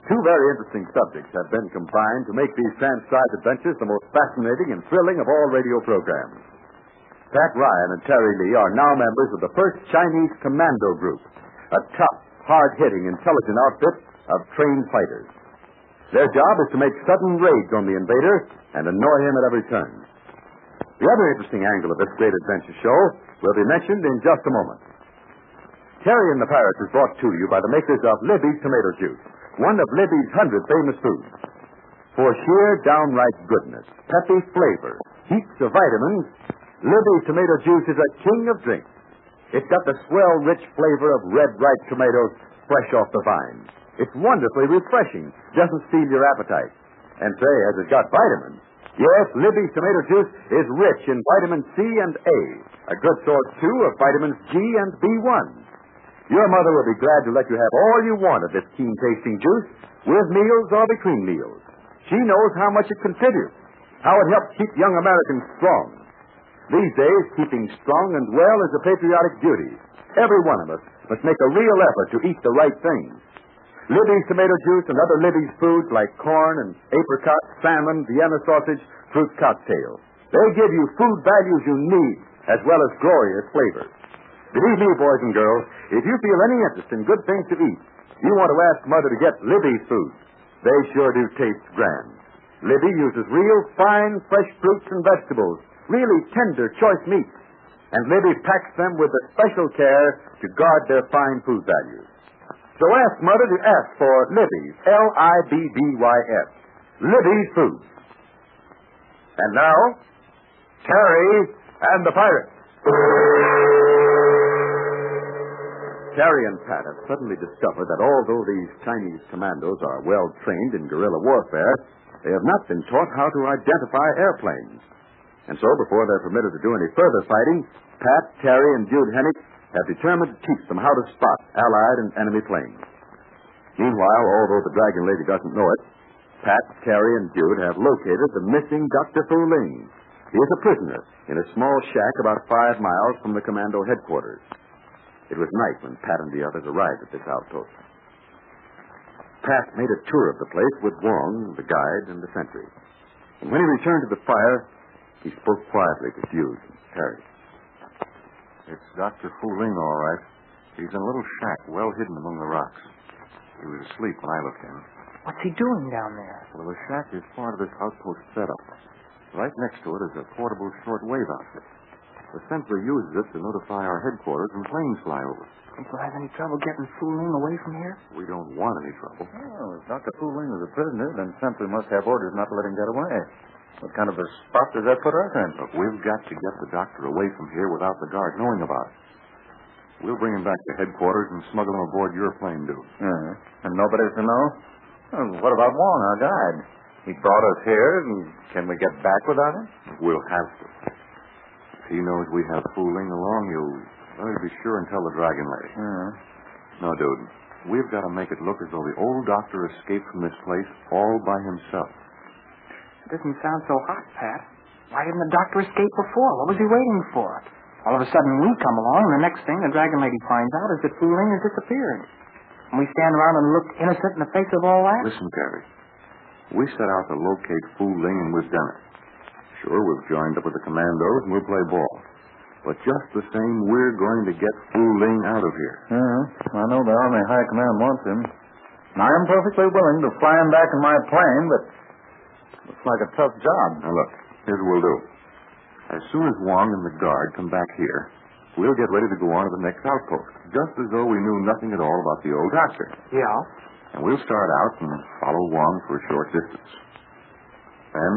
Two very interesting subjects have been combined to make these transcribed adventures the most fascinating and thrilling of all radio programs. Pat Ryan and Terry Lee are now members of the 1st Chinese Commando Group, a tough, hard-hitting, intelligent outfit of trained fighters. Their job is to make sudden raids on the invader and annoy him at every turn. The other interesting angle of this great adventure show will be mentioned in just a moment. Terry and the Pirates is brought to you by the makers of Libby's Tomato Juice, one of Libby's 100 famous foods. For sheer downright goodness, peppy flavor, heaps of vitamins, Libby's Tomato Juice is a king of drinks. It's got the swell, rich flavor of red, ripe tomatoes fresh off the vine. It's wonderfully refreshing, doesn't steal your appetite. And say, has it got vitamins? Yes, Libby's Tomato Juice is rich in vitamin C and A, a good source, too, of vitamins G and B1. Your mother will be glad to let you have all you want of this keen-tasting juice, with meals or between meals. She knows how much it contributes, how it helps keep young Americans strong. These days, keeping strong and well is a patriotic duty. Every one of us must make a real effort to eat the right things. Libby's Tomato Juice and other Libby's foods like corn and apricot, salmon, Vienna sausage, fruit cocktail. They give you food values you need, as well as glorious flavors. Believe me, boys and girls, if you feel any interest in good things to eat, you want to ask Mother to get Libby's foods. They sure do taste grand. Libby uses real fine, fresh fruits and vegetables, really tender, choice meats. And Libby packs them with a special care to guard their fine food values. So ask Mother to ask for Libby's, L-I-B-B-Y-S, Libby's Foods. And now, Terry and the Pirates. Terry and Pat have suddenly discovered that although these Chinese commandos are well trained in guerrilla warfare, they have not been taught how to identify airplanes. And so, before they're permitted to do any further fighting, Pat, Terry, and Jude Hennick have determined to teach them how to spot Allied and enemy planes. Meanwhile, although the Dragon Lady doesn't know it, Pat, Terry, and Jude have located the missing Dr. Fu Ling. He is a prisoner in a small shack about 5 miles from the commando headquarters. It was night when Pat and the others arrived at this outpost. Pat made a tour of the place with Wong, the guide, and the sentry. And when he returned to the fire, he spoke quietly to Jude and Terry. It's Dr. Fu Ling, all right. He's in a little shack well hidden among the rocks. He was asleep when I looked in. What's he doing down there? Well, the shack is part of this outpost setup. Right next to it is a portable shortwave outfit. The sentry uses it to notify our headquarters when planes fly over. Think we'll have any trouble getting Fu Ling away from here? We don't want any trouble. Oh, if Dr. Fu Ling is a prisoner, then sentry must have orders not to let him get away. What kind of a spot does that put us in? Look, we've got to get the doctor away from here without the guard knowing about it. We'll bring him back to headquarters and smuggle him aboard your plane, dude. And nobody's to know? Well, what about Wong, our guide? He brought us here, and can we get back without him? We'll have to. If he knows we have Fu Ling along, he'll be sure and tell the Dragon Lady. No, dude, we've got to make it look as though the old doctor escaped from this place all by himself. It doesn't sound so hot, Pat. Why didn't the doctor escape before? What was he waiting for? All of a sudden, we come along, and the next thing the Dragon Lady finds out is that Fu Ling has disappeared. And we stand around and look innocent in the face of all that? Listen, Terry. We set out to locate Fu Ling, and we've done it. Sure, we've joined up with the commandos, and we'll play ball. But just the same, we're going to get Fu Ling out of here. I know the Army High Command wants him. And I am perfectly willing to fly him back in my plane, but looks like a tough job. Now, look, here's what we'll do. As soon as Wong and the guard come back here, we'll get ready to go on to the next outpost, just as though we knew nothing at all about the old doctor. Yeah? And we'll start out and follow Wong for a short distance. Then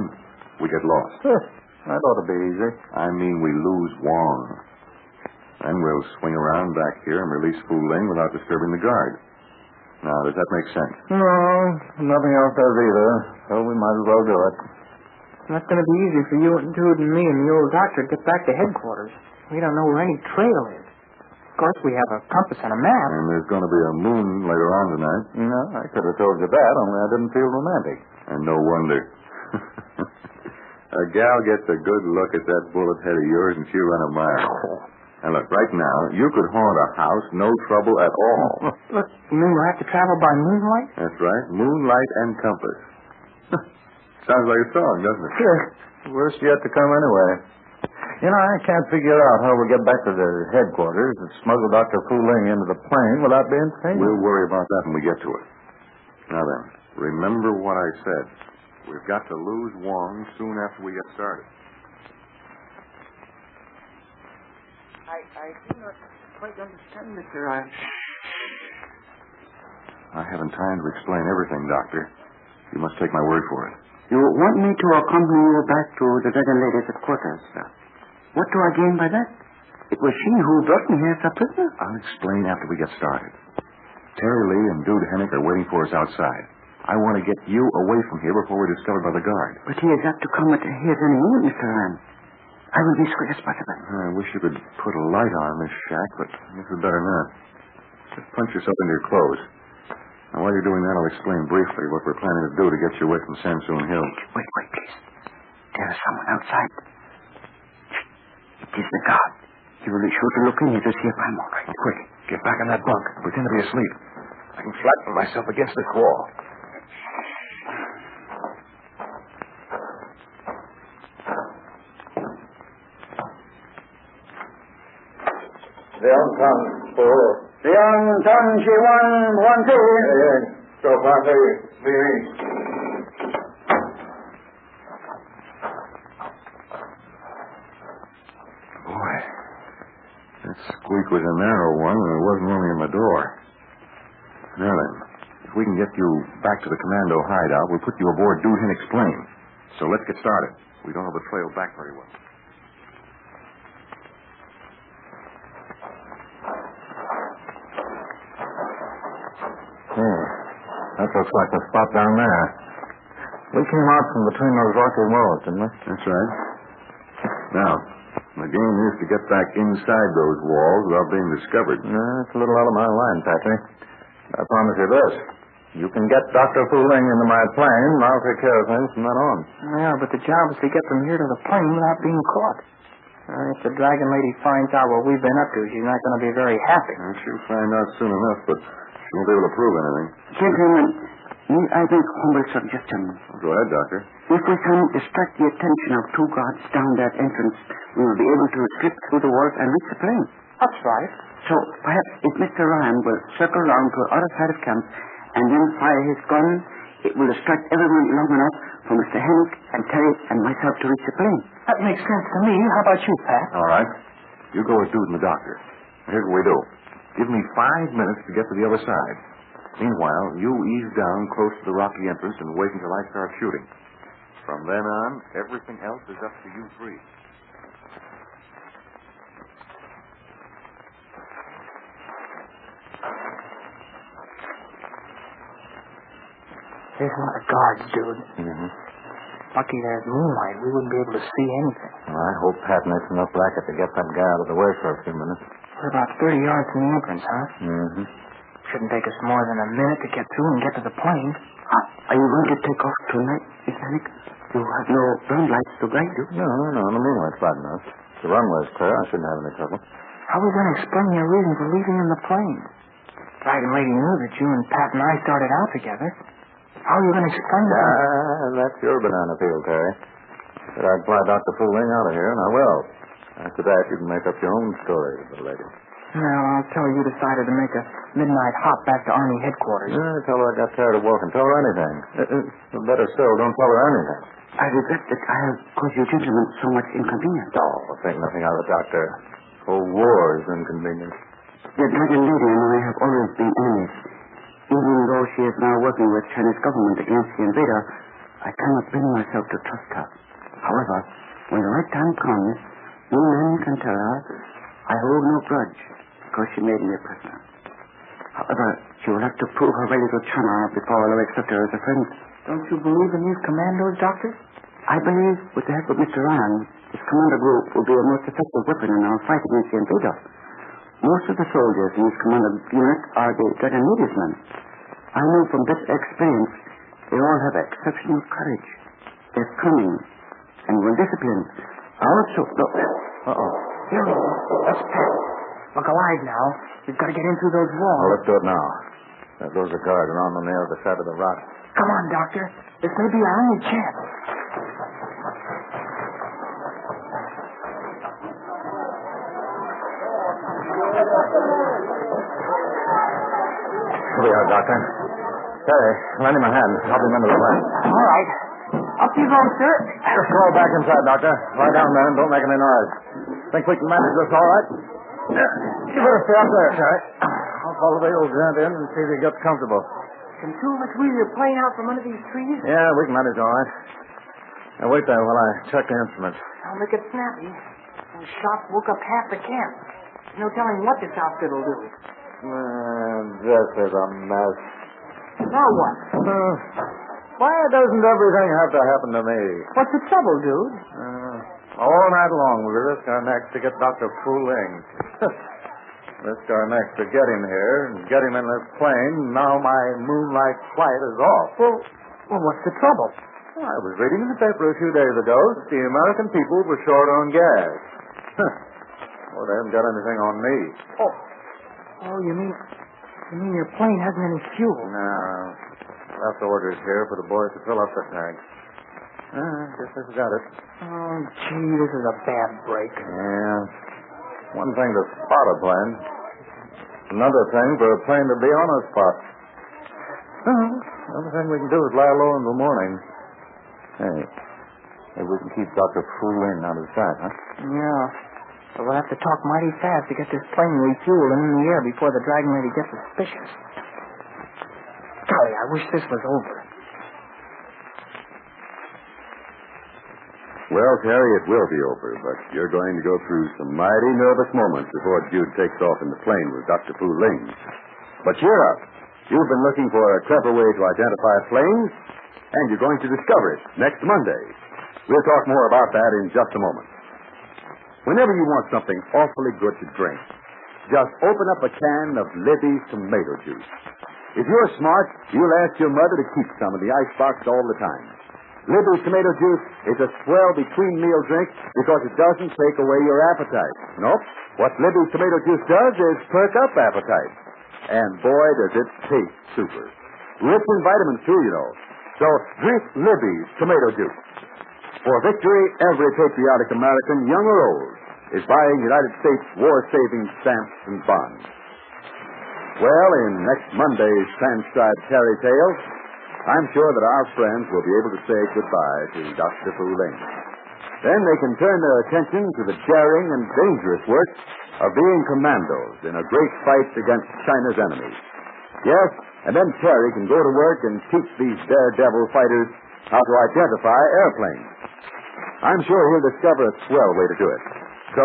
we get lost. That ought to be easy. I mean, we lose Wong. Then we'll swing around back here and release Fu Ling without disturbing the guard. Now, does that make sense? No, nothing else does either, so we might as well do it. It's not going to be easy for you and Jude and me and the old doctor to get back to headquarters. We don't know where any trail is. Of course, we have a compass and a map. And there's going to be a moon later on tonight. No, I could have told you that, only I didn't feel romantic. And no wonder. A gal gets a good look at that bullet head of yours and she'll run a mile. And look, right now, you could haunt a house, no trouble at all. Look, you mean we'll have to travel by moonlight? That's right. Moonlight and compass. Sounds like a song, doesn't it? Sure. Worst yet to come anyway. You know, I can't figure out how we'll get back to the headquarters and smuggle Dr. Fu Ling into the plane without being seen. We'll worry about that when we get to it. Now then, remember what I said. We've got to lose Wong soon after we get started. I do not quite understand, Mr. Ryan. I haven't time to explain everything, Doctor. You must take my word for it. You want me to accompany you back to the Dragon Lady's quarters, sir? What do I gain by that? It was she who brought me here as a prisoner. I'll explain after we get started. Terry Lee and Dude Hennick are waiting for us outside. I want to get you away from here before we're discovered by the guard. But he is apt to come at his any moment, Mr. Ryan. I will be as quick as possible. I wish you could put a light on this shack, but this is better not. Just punch yourself into your clothes. Now, while you're doing that, I'll explain briefly what we're planning to do to get you away from Samsoon Hill. Wait, please. There is someone outside. It is the guard. He will be sure to look in here to see if I'm all right. Quick, get back on that bunk. Pretend to be asleep. I can flatten myself against this wall. Boy, that squeak was a narrow one, and it wasn't only in my door. Now then, if we can get you back to the commando hideout, we'll put you aboard Dude Hennick's plane. So let's get started. We don't have the trail back very well. That looks like the spot down there. We came out from between those rocky walls, didn't we? That's right. Now, the game is to get back inside those walls without being discovered. It's a little out of my line, Patrick. I promise you this. You can get Dr. Fu Ling into my plane, and I'll take care of things from then on. Yeah, but the job is to get from here to the plane without being caught. If the Dragon Lady finds out what we've been up to, she's not going to be very happy. Well, she'll find out soon enough, but she won't be able to prove anything. Gentlemen, may I make a humble suggestion? Go ahead, Doctor. If we can distract the attention of two guards down that entrance, we will be able to slip through the walls and reach the plane. That's right. So perhaps if Mr. Ryan will circle around to the other side of camp and then fire his gun, it will distract everyone long enough for Mr. Hennick and Terry and myself to reach the plane. That makes sense to me. How about you, Pat? All right. You go with Dude and the doctor. Here's what we do. Give me 5 minutes to get to the other side. Meanwhile, you ease down close to the rocky entrance and wait until I start shooting. From then on, everything else is up to you three. There's a lot of guards, dude. Mm-hmm. Lucky there's moonlight. We wouldn't be able to see anything. Well, I hope Pat makes enough racket to get that guy out of the way for a few minutes. We're about 30 yards from the entrance, huh? Mm-hmm. Shouldn't take us more than a minute to get through and get to the plane. Are you going to take off tonight, Mr. Hennick? You have no ground lights to guide you? No. The moonlight's bright enough. The runway's clear. I shouldn't have any trouble. How are we going to explain your reason for leaving in the plane? Dragon Lady knew that you and Pat and I started out together. How are you going to explain that? That's your banana peel, Terry. Said I'd fly Dr. Fu Ling out of here, and I will. After that, you can make up your own story, little lady. No, I'll tell her you decided to make a midnight hop back to Army headquarters. Tell her I got tired of walking. Tell her anything. Better still, don't tell her anything. I regret that I have caused you gentlemen so much inconvenience. Oh, think nothing of it, Doctor. Whole war is inconvenience. The Dragon Lady and I have always been enemies. Even though she is now working with Chinese government against the invader, I cannot bring myself to trust her. However, when the right time comes, you men can tell her I hold no grudge because she made me a prisoner. However, she will have to prove her value to China before I will accept her as a friend. Don't you believe in these commandos, Doctor? I believe, with the help of Mr. Ryan, this commando group will be a most effective weapon in our fight against the invader. Most of the soldiers in this commando unit are the Dragon Lady's men. I know from this experience they all have exceptional courage. They're cunning and well disciplined. I also... Uh-oh. Here we go. That's Pat. Look alive now. We've got to get in through those walls. Well, let's do it now. There goes the guard around on the other side of the rock. Come on, Doctor. This may be our only chance. Here we are, Doctor. Terry, lend him a hand. Help him into the line. All right. Up you go, sir. Just crawl back inside, Doctor. Lie down there and don't make any noise. Think we can manage this all right? Yeah. You better stay up there, Terry. I'll follow the old gent in and see if he gets comfortable. Can two of us wheel your plane out from under these trees? Yeah, we can manage all right. Now, wait there while I check the instruments. I'll make it snappy. Those shots woke up half the camp. No telling what this outfit will do. This is a mess. Now what? Why doesn't everything have to happen to me? What's the trouble, dude? All night long we risk our necks to get Dr. Fu Ling. Risk our necks to get him here and get him in this plane. Now my moonlight flight is off. Well, what's the trouble? I was reading in the paper a few days ago that the American people were short on gas. Well, they haven't got anything on me. Oh, you mean your plane hasn't any fuel? No. Left orders here for the boys to fill up the tank. Guess they've got it. Oh, gee, this is a bad break. Yeah. One thing to spot a plane. Another thing for a plane to be on a spot. The only thing we can do is lie low until morning. Hey, maybe we can keep Dr. Fu Ling out of sight, huh? Yeah. But we'll have to talk mighty fast to get this plane refueled and in the air before the Dragon Lady gets suspicious. Golly, I wish this was over. Well, Terry, it will be over, but you're going to go through some mighty nervous moments before Jude takes off in the plane with Dr. Fu Ling. But cheer up. You've been looking for a clever way to identify planes, and you're going to discover it next Monday. We'll talk more about that in just a moment. Whenever you want something awfully good to drink, just open up a can of Libby's tomato juice. If you're smart, you'll ask your mother to keep some in the icebox all the time. Libby's tomato juice is a swell between-meal drink because it doesn't take away your appetite. Nope. What Libby's tomato juice does is perk up appetite. And boy, does it taste super. Rich in vitamins, too, you know. So drink Libby's tomato juice. For victory, every patriotic American, young or old, is buying United States war-saving stamps and bonds. Well, in next Monday's transcribed Terry Tale, I'm sure that our friends will be able to say goodbye to Dr. Fu Ling. Then they can turn their attention to the daring and dangerous work of being commandos in a great fight against China's enemies. Yes, and then Terry can go to work and teach these daredevil fighters how to identify airplanes. I'm sure he'll discover a swell way to do it. So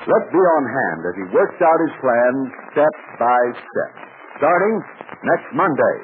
let's be on hand as he works out his plan step by step, starting next Monday.